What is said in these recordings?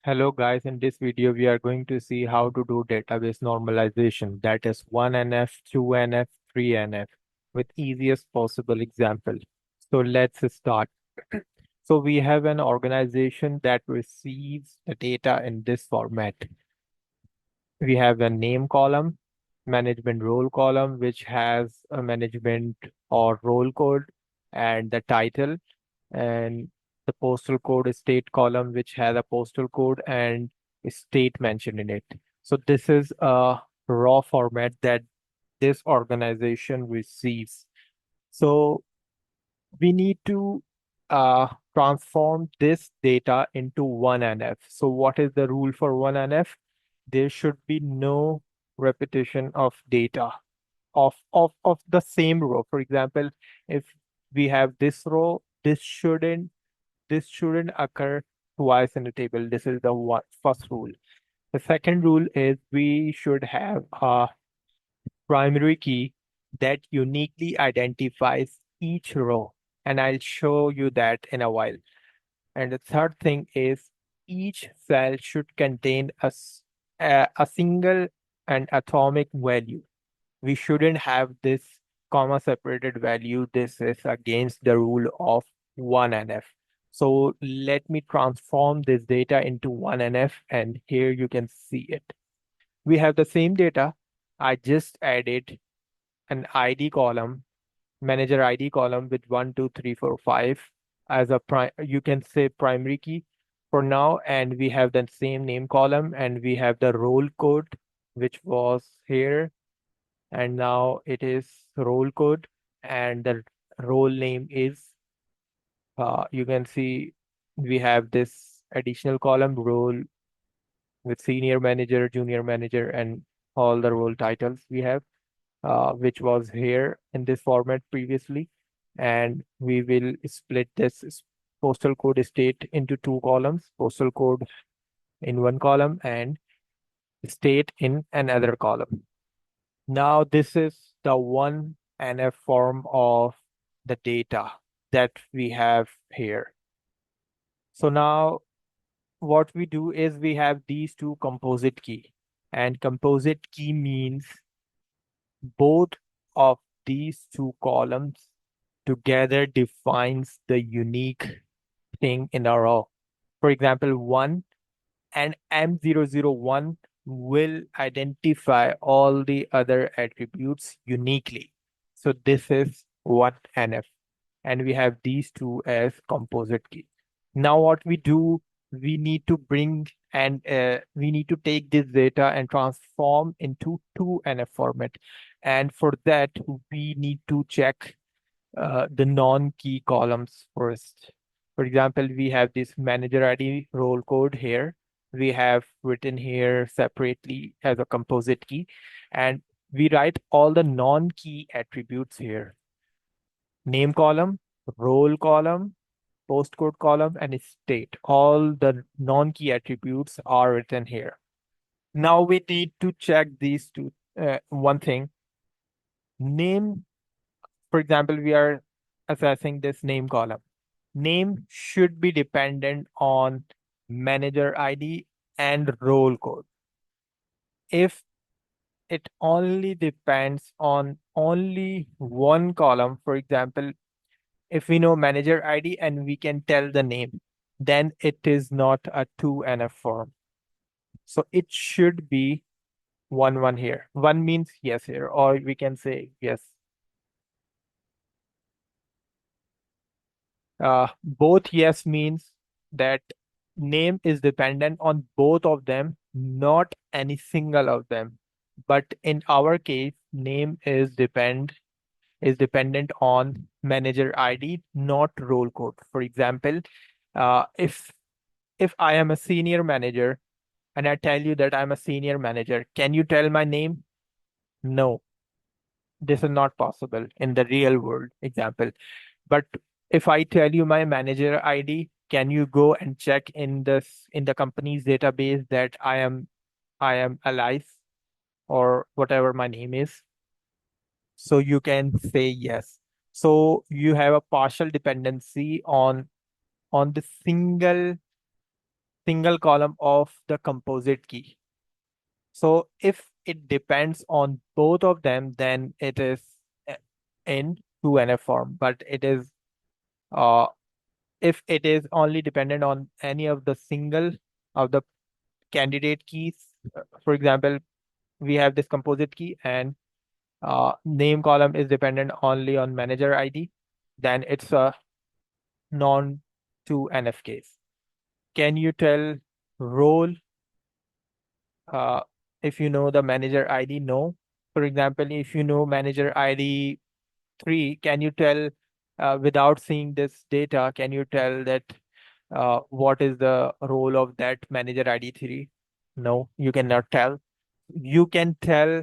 Hello guys, in this video we are going to see how to do database normalization, that is 1NF, 2NF, 3NF with easiest possible example. So let's start. So we have an organization that receives the data in this format. We have a name column, management role column, which has a management or role code and the title, and the postal code state column, which has a postal code and state mentioned in it. So this is a raw format that this organization receives. So we need to transform this data into 1NF. So what is the rule for 1NF? There should be no repetition of data of the same row. For example, if we have this row, this shouldn't occur twice in the table. This is the first rule. The second rule is we should have a primary key that uniquely identifies each row. And I'll show you that in a while. And the third thing is each cell should contain a single and atomic value. We shouldn't have this comma separated value. This is against the rule of 1NF. So let me transform this data into 1NF, and here you can see it. We have the same data. I just added an ID column, manager ID column with 1, 2, 3, 4, 5 as a you can say primary key for now, and we have the same name column, and we have the role code which was here, and now it is role code, and the role name is you can see we have this additional column role with senior manager, junior manager, and all the role titles we have, which was here in this format previously. And we will split this postal code state into two columns, postal code in one column and state in another column. Now this is the 1NF form of the data that we have here. So now what we do is we have these two composite key, and composite key means both of these two columns together defines the unique thing in a row. For example, 1 and M001 will identify all the other attributes uniquely. So this is 1NF, and we have these two as composite key. Now what we do, we need to bring and we need to take this data and transform into 2NF format. And for that, we need to check the non-key columns first. For example, we have this manager ID role code here. We have written here separately as a composite key, and we write all the non-key attributes here. Name column, role column, postcode column, and state. All the non-key attributes are written here. Now we need to check these two. One thing, name, for example, we are assessing this name column. Name should be dependent on manager ID and role code. If it only depends on only one column, for example, if we know manager ID and we can tell the name, then it is not a 2NF form. So it should be 1 here. 1 means yes here, or we can say yes. Both yes means that name is dependent on both of them, not any single of them. But in our case, name is dependent on manager ID, not role code. For example, if I am a senior manager and I tell you that I'm a senior manager, can you tell my name? No, this is not possible in the real world example. But if I tell you my manager ID, can you go and check in the company's database that I am alive or whatever my name is? So you can say yes. So you have a partial dependency on the single single column of the composite key. So if it depends on both of them, then it is uh, in 2NF form. But it is uh, if it is only dependent on any of the single of the candidate keys, for example, we have this composite key and name column is dependent only on manager ID, then it's a non 2NF case. Can you tell role uh, if you know the manager ID? No. For example, if you know manager ID 3, can you tell without seeing this data, can you tell that what is the role of that manager ID 3? No, you cannot tell. You can tell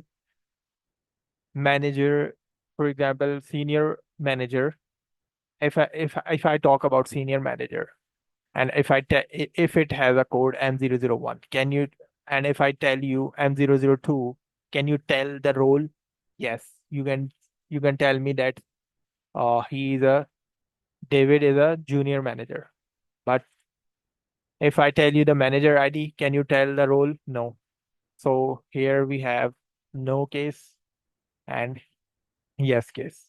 manager, for example, senior manager. If I talk about senior manager, and if it has a code M001, can you, and if I tell you M002, can you tell the role? Yes, you can tell me that he is a David is a junior manager. But if I tell you the manager ID, can you tell the role? No. So here we have no case and yes case.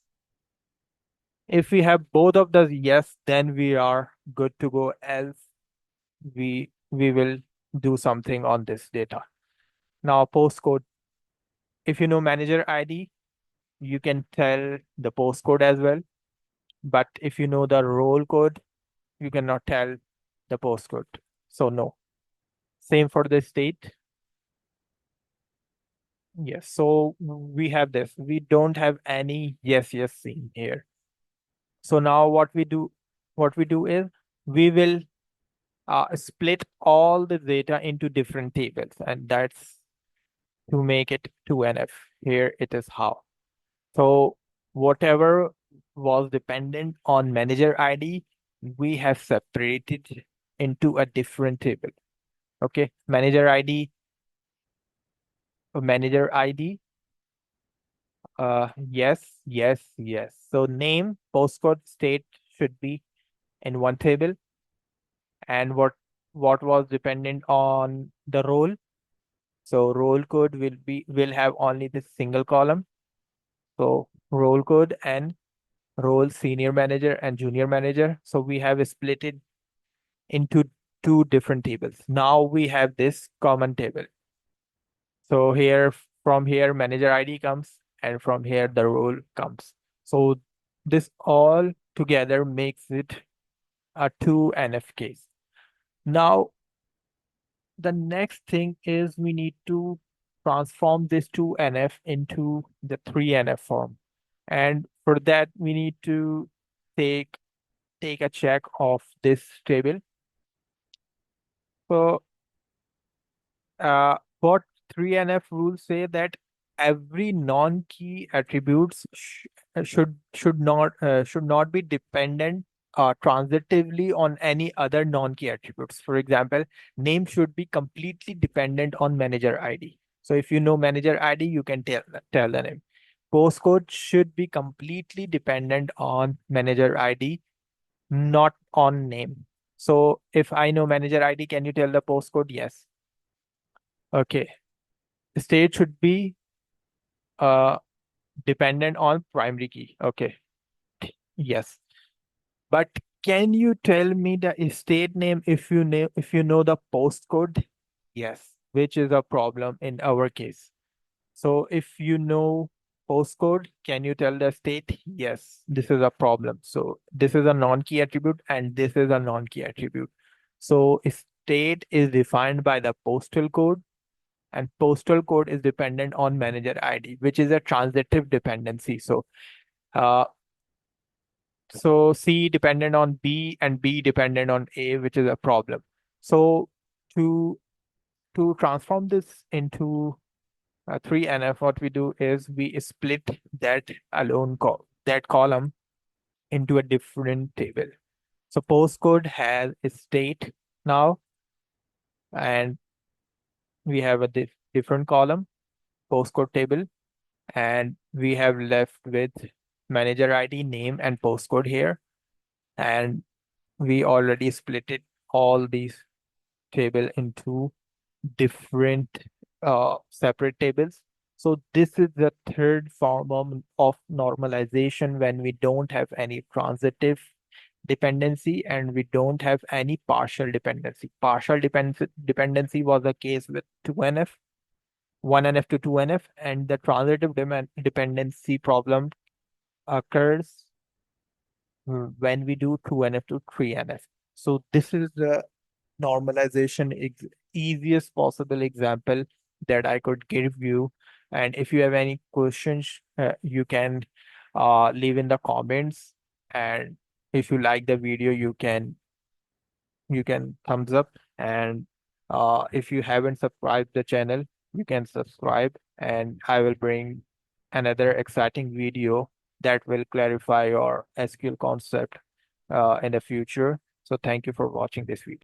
If we have both of the yes, then we are good to go, else we will do something on this data. Now postcode. If you know manager ID, you can tell the postcode as well. But if you know the role code, you cannot tell the postcode. So no. Same for the state. Yes, so we have this. We don't have any yes seen here. So now what we do is we will split all the data into different tables, and that's to make it 2NF. Here it is how. So whatever was dependent on manager ID, we have separated into a different table. Okay, manager ID, yes. So name, postcode, state should be in one table, and what was dependent on the role. So role code will have only this single column. So role code and role senior manager and junior manager. So we have split it into two different tables. Now we have this common table. So from here manager ID comes, and from here the role comes. So this all together makes it a 2NF case. Now the next thing is we need to transform this 2NF into the 3NF form. And for that we need to take a check of this table. So what 3NF rules say that every non-key attributes should not be dependent transitively on any other non-key attributes. For example, name should be completely dependent on manager ID. So if you know manager ID, you can tell the name. Postcode should be completely dependent on manager ID, not on name. So if I know manager ID, can you tell the postcode? Yes. Okay. State should be uh dependent on primary key. Okay. Yes. But can you tell me the state name if you know the postcode? Yes, which is a problem in our case. So if you know postcode, can you tell the state? Yes, this is a problem. So this is a non-key attribute and this is a non-key attribute. So state is defined by the postal code, and postal code is dependent on manager ID, which is a transitive dependency. Uh, so C dependent on B and B dependent on A, which is a problem. So to transform this into 3NF, what we do is we split that column into a different table. So postcode has a state now, and we have a different column, postcode table, and we have left with manager ID, name, and postcode here. And we already split it all these table into different separate tables. So this is the third form of normalization when we don't have any transitive dependency and we don't have any partial dependency. Partial dependency was the case with 2NF, 1NF to 2NF, and the transitive dependency problem occurs when we do 2NF to 3NF. So this is the normalization easiest possible example that I could give you. And if you have any questions, you can leave in the comments. And if you like the video, you can thumbs up. And if you haven't subscribed the channel, you can subscribe. And I will bring another exciting video that will clarify your SQL concept in the future. So thank you for watching this video.